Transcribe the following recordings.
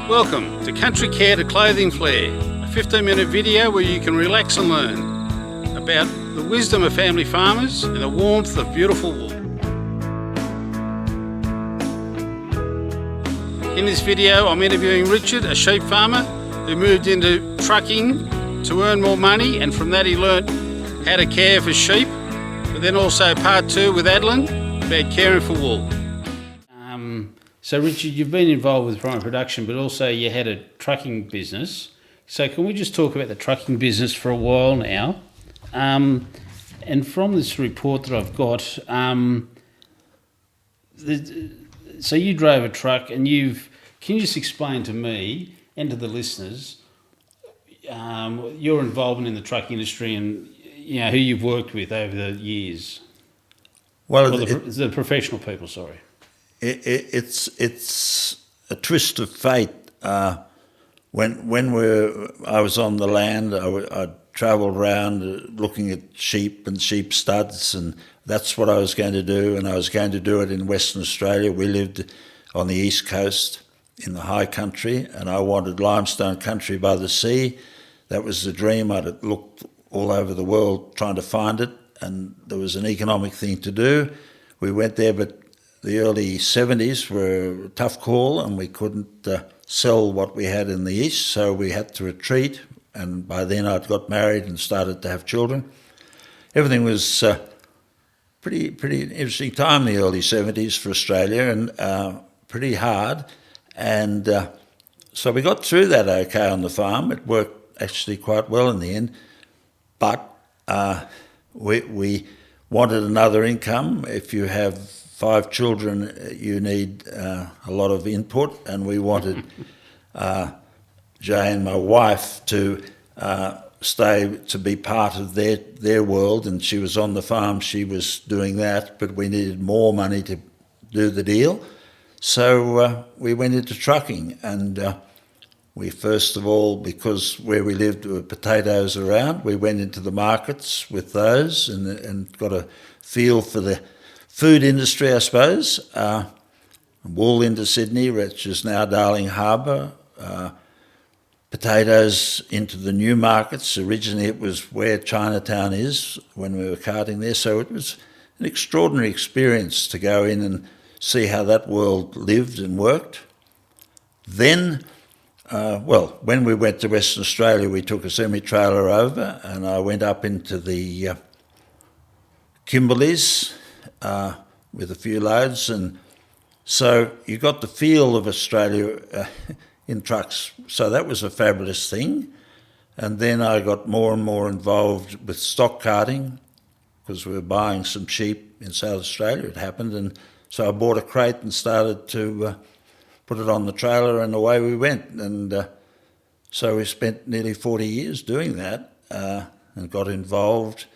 Welcome to Country Care to Clothing Flair, a 15-minute video where you can relax and learn about the wisdom of family farmers and the warmth of beautiful wool. In this video, I'm interviewing Richard, a sheep farmer who moved into trucking to earn more money, and from that he learnt how to care for sheep, but then also part two with Adeline about caring for wool. So Richard, you've been involved with primary production, but also you had a trucking business. So can we just talk about the trucking business for a while now? And from this report that I've got, so you drove a truck, and can you just explain to me and to the listeners your involvement in the truck industry and who you've worked with over the years? Well, the professional people, sorry. It's a twist of fate. When I was on the land, I travelled around looking at sheep and sheep studs, and that's what I was going to do. And I was going to do it in Western Australia. We lived on the east coast in the high country, and I wanted limestone country by the sea. That was the dream. I'd looked all over the world trying to find it, and there was an economic thing to do. We went there, but the early 70s were a tough call, and we couldn't sell what we had in the east, so we had to retreat. And by then I'd got married and started to have children. Everything was pretty interesting time in the early 70s for Australia, and pretty hard. And so we got through that okay on the farm. It worked actually quite well in the end, but we wanted another income. If you have 5 children, you need a lot of input, and we wanted Jane, my wife, to stay to be part of their world, and she was on the farm, she was doing that, but we needed more money to do the deal. So we went into trucking, and we first of all, because where we lived there were potatoes around, we went into the markets with those and got a feel for the food industry, I suppose. Wool into Sydney, which is now Darling Harbour. Potatoes into the new markets. Originally it was where Chinatown is when we were carting there. So it was an extraordinary experience to go in and see how that world lived and worked. Then, when we went to Western Australia, we took a semi-trailer over, and I went up into the Kimberleys with a few loads, and so you got the feel of Australia in trucks. So that was a fabulous thing. And then I got more and more involved with stock carting because we were buying some sheep in South Australia, it happened, and so I bought a crate and started to put it on the trailer, and away we went. And so we spent nearly 40 years doing that and got involved.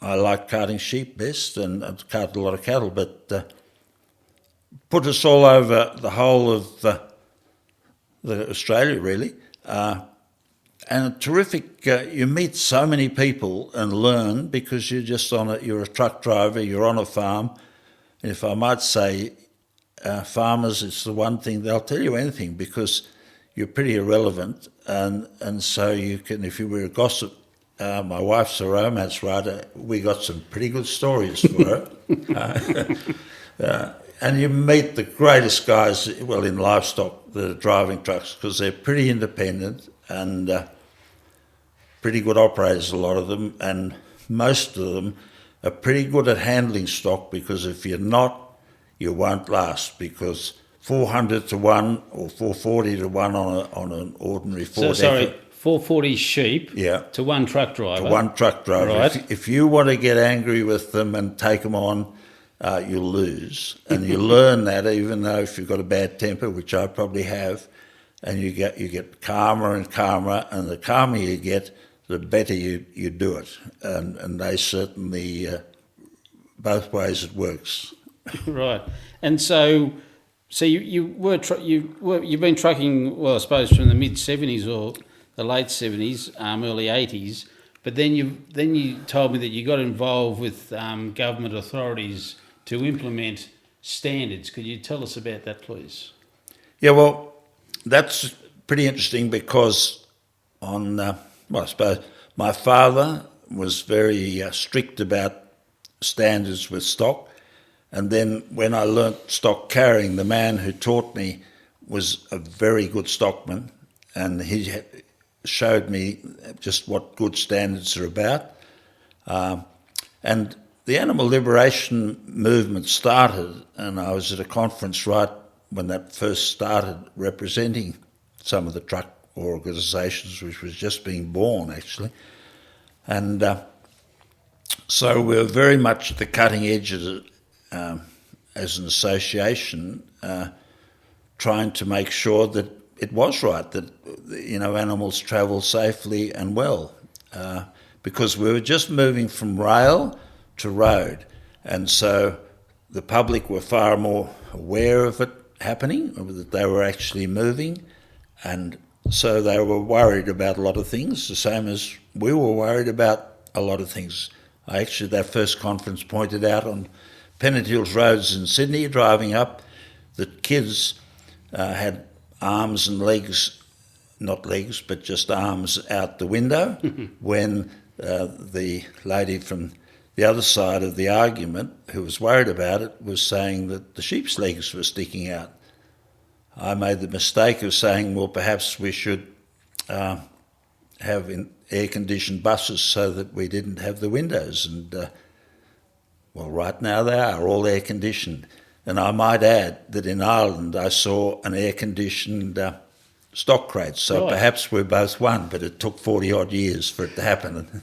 I like carting sheep best, and I've carted a lot of cattle, but put us all over the whole of the Australia, really. And a terrific, you meet so many people and learn because you're just you're a truck driver, you're on a farm. And if I might say, farmers, it's the one thing, they'll tell you anything because you're pretty irrelevant. And so you can, if you were a gossip, my wife's a romance writer, we got some pretty good stories for her. And you meet the greatest guys, well, in livestock that are driving trucks because they're pretty independent and pretty good operators, a lot of them, and most of them are pretty good at handling stock because if you're not, you won't last because 400 to 1 or 440 to 1 on an ordinary Ford. So, sorry, 440 sheep to one truck driver. To one truck driver. Right. If you want to get angry with them and take them on, you'll lose. And you learn that even though if you've got a bad temper, which I probably have, and you get calmer and calmer, and the calmer you get, the better you do it. And they certainly, both ways it works. Right. And so you've been trucking, well, I suppose from the mid-70s or the late 70s, early 80s, but then you told me that you got involved with government authorities to implement standards. Could you tell us about that, please? Yeah, well, that's pretty interesting because I suppose my father was very strict about standards with stock. And then when I learnt stock carrying, the man who taught me was a very good stockman, and he showed me just what good standards are about. And the animal liberation movement started, and I was at a conference right when that first started, representing some of the truck organisations, which was just being born actually. And so we were very much at the cutting edge as an association, trying to make sure that it was right, that animals travel safely and well, because we were just moving from rail to road, and so the public were far more aware of it happening, that they were actually moving, and so they were worried about a lot of things, the same as we were worried about a lot of things. That first conference pointed out on Pennant Hills roads in Sydney, driving up, that kids had arms and legs, not legs, but just arms out the window, when the lady from the other side of the argument, who was worried about it, was saying that the sheep's legs were sticking out. I made the mistake of saying, well, perhaps we should have air-conditioned buses so that we didn't have the windows. And, well, right now they are all air-conditioned. And I might add that in Ireland I saw an air-conditioned stock crate. So right. Perhaps we're both one, but it took 40-odd years for it to happen.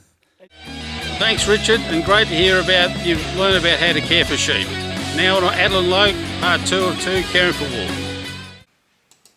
Thanks, Richard, and great to hear you've learned about how to care for sheep. Now on Adeline Logue, part 2 of 2, caring for wool.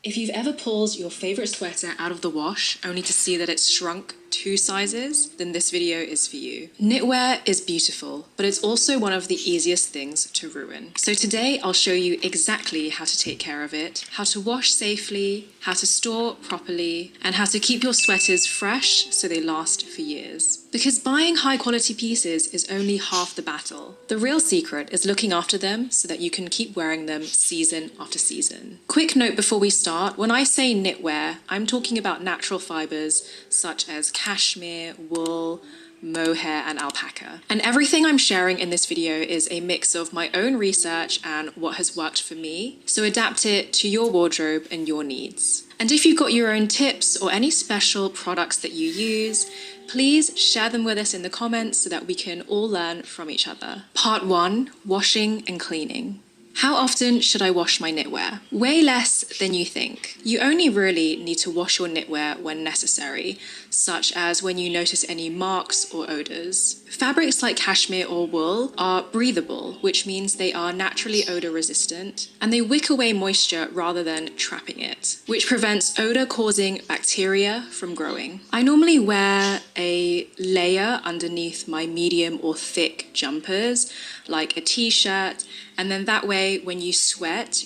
If you've ever pulled your favourite sweater out of the wash only to see that it's shrunk 2 sizes, then this video is for you. Knitwear is beautiful, but it's also one of the easiest things to ruin. So today I'll show you exactly how to take care of it, how to wash safely, how to store properly, and how to keep your sweaters fresh so they last for years. Because buying high quality pieces is only half the battle. The real secret is looking after them so that you can keep wearing them season after season. Quick note before we start, when I say knitwear, I'm talking about natural fibers such as cashmere, wool, mohair and alpaca. And everything I'm sharing in this video is a mix of my own research and what has worked for me, so adapt it to your wardrobe and your needs. And if you've got your own tips or any special products that you use, please share them with us in the comments so that we can all learn from each other. Part 1, washing and cleaning. How often should I wash my knitwear? Way less than you think. You only really need to wash your knitwear when necessary, such as when you notice any marks or odours. Fabrics like cashmere or wool are breathable, which means they are naturally odour resistant, and they wick away moisture rather than trapping it, which prevents odour-causing bacteria from growing. I normally wear a layer underneath my medium or thick jumpers, like a t-shirt, and then that way when you sweat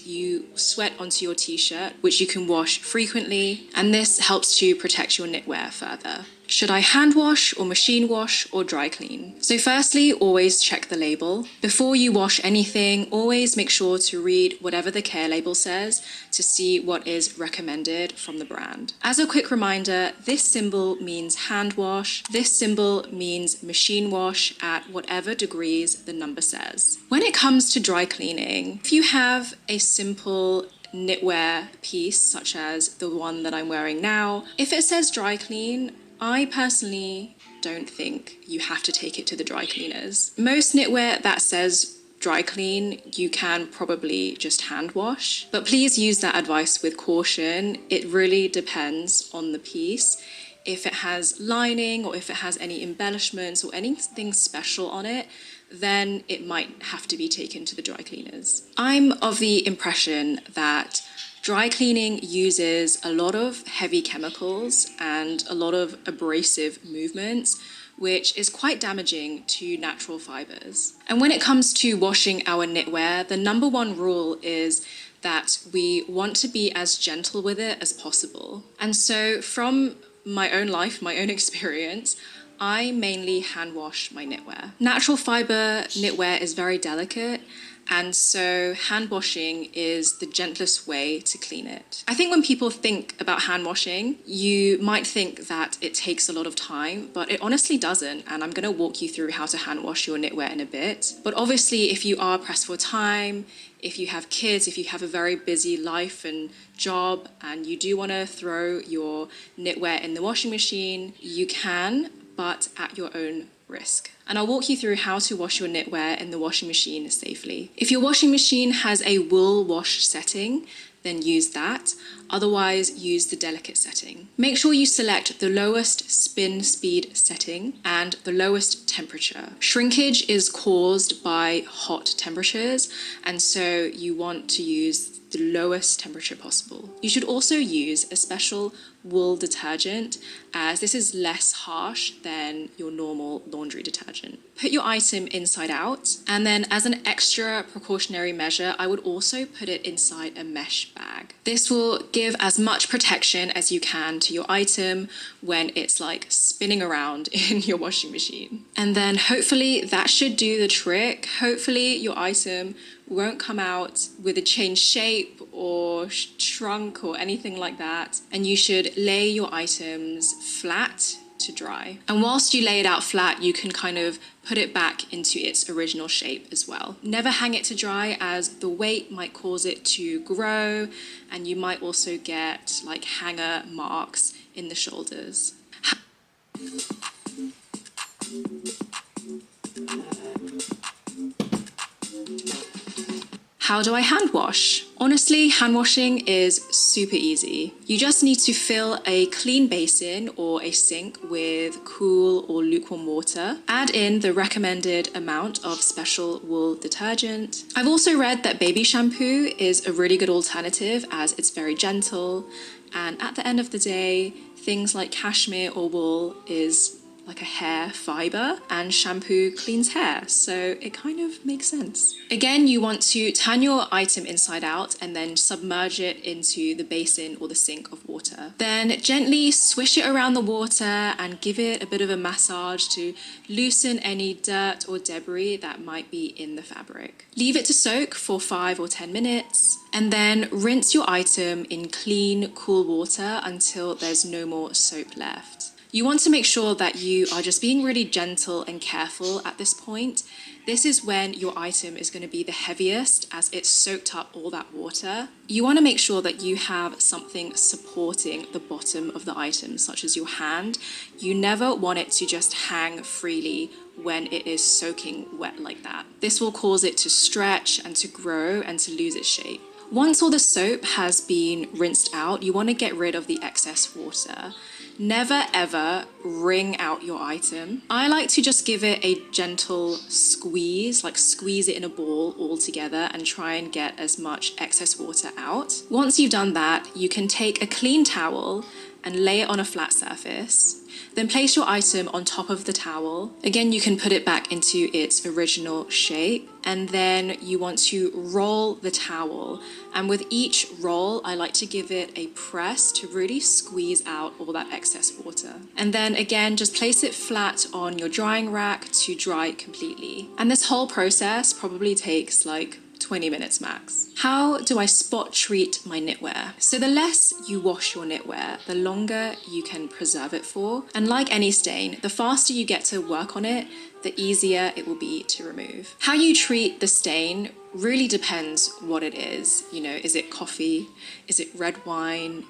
onto your t-shirt, which you can wash frequently, and this helps to protect your knitwear further. Should I hand wash or machine wash or dry clean? So firstly, always check the label. Before you wash anything, always make sure to read whatever the care label says to see what is recommended from the brand. As a quick reminder, this symbol means hand wash. This symbol means machine wash at whatever degrees the number says. When it comes to dry cleaning, if you have a simple knitwear piece, such as the one that I'm wearing now, if it says dry clean, I personally don't think you have to take it to the dry cleaners. Most knitwear that says dry clean, you can probably just hand wash, but please use that advice with caution. It really depends on the piece. If it has lining or if it has any embellishments or anything special on it, then it might have to be taken to the dry cleaners. I'm of the impression that dry cleaning uses a lot of heavy chemicals and a lot of abrasive movements, which is quite damaging to natural fibers. And when it comes to washing our knitwear, the number one rule is that we want to be as gentle with it as possible. And so from my own life, my own experience, I mainly hand wash my knitwear. Natural fiber knitwear is very delicate, And so hand washing is the gentlest way to clean it. I think when people think about hand washing, you might think that it takes a lot of time, but it honestly doesn't. And I'm going to walk you through how to hand wash your knitwear in a bit. But obviously, if you are pressed for time, if you have kids, if you have a very busy life and job, and you do want to throw your knitwear in the washing machine, you can, but at your own risk. And I'll walk you through how to wash your knitwear in the washing machine safely. If your washing machine has a wool wash setting, then use that. Otherwise, use the delicate setting. Make sure you select the lowest spin speed setting and the lowest temperature. Shrinkage is caused by hot temperatures, and so you want to use the lowest temperature possible. You should also use a special wool detergent, as this is less harsh than your normal laundry detergent. Put your item inside out, and then as an extra precautionary measure, I would also put it inside a mesh bag. This will give as much protection as you can to your item when it's like spinning around in your washing machine. And then hopefully that should do the trick. Hopefully your item won't come out with a changed shape or shrunk or anything like that. And you should lay your items flat to dry. And whilst you lay it out flat, you can kind of put it back into its original shape as well. Never hang it to dry, as the weight might cause it to grow, and you might also get like hanger marks in the shoulders. How do I hand wash? Honestly, hand washing is super easy. You just need to fill a clean basin or a sink with cool or lukewarm water. Add in the recommended amount of special wool detergent. I've also read that baby shampoo is a really good alternative, as it's very gentle. And at the end of the day, things like cashmere or wool is like a hair fiber, and shampoo cleans hair, so it kind of makes sense. Again, you want to turn your item inside out and then submerge it into the basin or the sink of water. Then gently swish it around the water and give it a bit of a massage to loosen any dirt or debris that might be in the fabric. Leave it to soak for 5 or 10 minutes, and then rinse your item in clean, cool water until there's no more soap left. You want to make sure that you are just being really gentle and careful at this point. This is when your item is going to be the heaviest, as it's soaked up all that water. You want to make sure that you have something supporting the bottom of the item, such as your hand. You never want it to just hang freely when it is soaking wet like that. This will cause it to stretch and to grow and to lose its shape. Once all the soap has been rinsed out, you want to get rid of the excess water. Never ever wring out your item. I like to just give it a gentle squeeze, like squeeze it in a ball all together and try and get as much excess water out. Once you've done that, you can take a clean towel and lay it on a flat surface. Then place your item on top of the towel. Again, you can put it back into its original shape. And then you want to roll the towel. And with each roll, I like to give it a press to really squeeze out all that excess water. And then again, just place it flat on your drying rack to dry completely. And this whole process probably takes like 20 minutes max. How do I spot treat my knitwear? So the less you wash your knitwear, the longer you can preserve it for. And like any stain, the faster you get to work on it, the easier it will be to remove. How you treat the stain really depends what it is. You know, is it coffee? Is it red wine?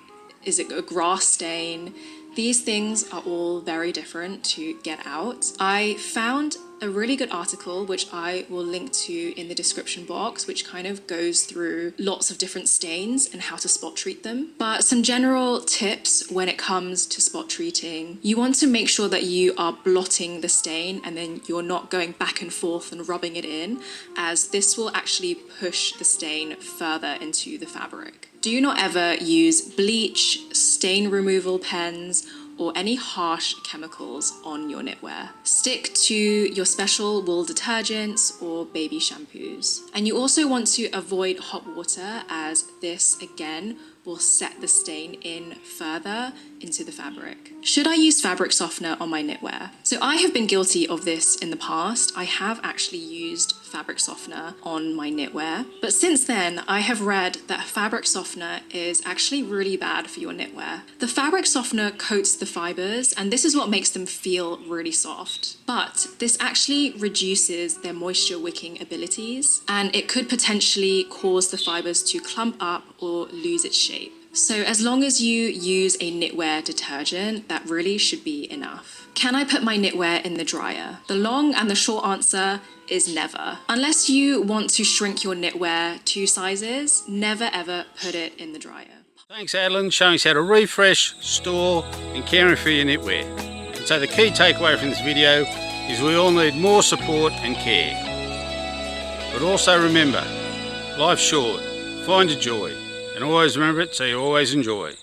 Is it a grass stain? These things are all very different to get out. I found a really good article, which I will link to in the description box, which kind of goes through lots of different stains and how to spot treat them. But some general tips when it comes to spot treating: you want to make sure that you are blotting the stain and then you're not going back and forth and rubbing it in, as this will actually push the stain further into the fabric. Do not ever use bleach, stain removal pens, or any harsh chemicals on your knitwear. Stick to your special wool detergents or baby shampoos. And you also want to avoid hot water, as this again will set the stain in further into the fabric. Should I use fabric softener on my knitwear? So I have been guilty of this in the past. I have actually used fabric softener on my knitwear. But since then, I have read that fabric softener is actually really bad for your knitwear. The fabric softener coats the fibers, and this is what makes them feel really soft. But this actually reduces their moisture wicking abilities, and it could potentially cause the fibers to clump up or lose its shape. So as long as you use a knitwear detergent, that really should be enough. Can I put my knitwear in the dryer? The long and the short answer is never. Unless you want to shrink your knitwear 2 sizes, never ever put it in the dryer. Thanks, Adeline, showing us how to refresh, store and caring for your knitwear. And so the key takeaway from this video is we all need more support and care. But also remember, life's short, find your joy, and always remember it so you always enjoy.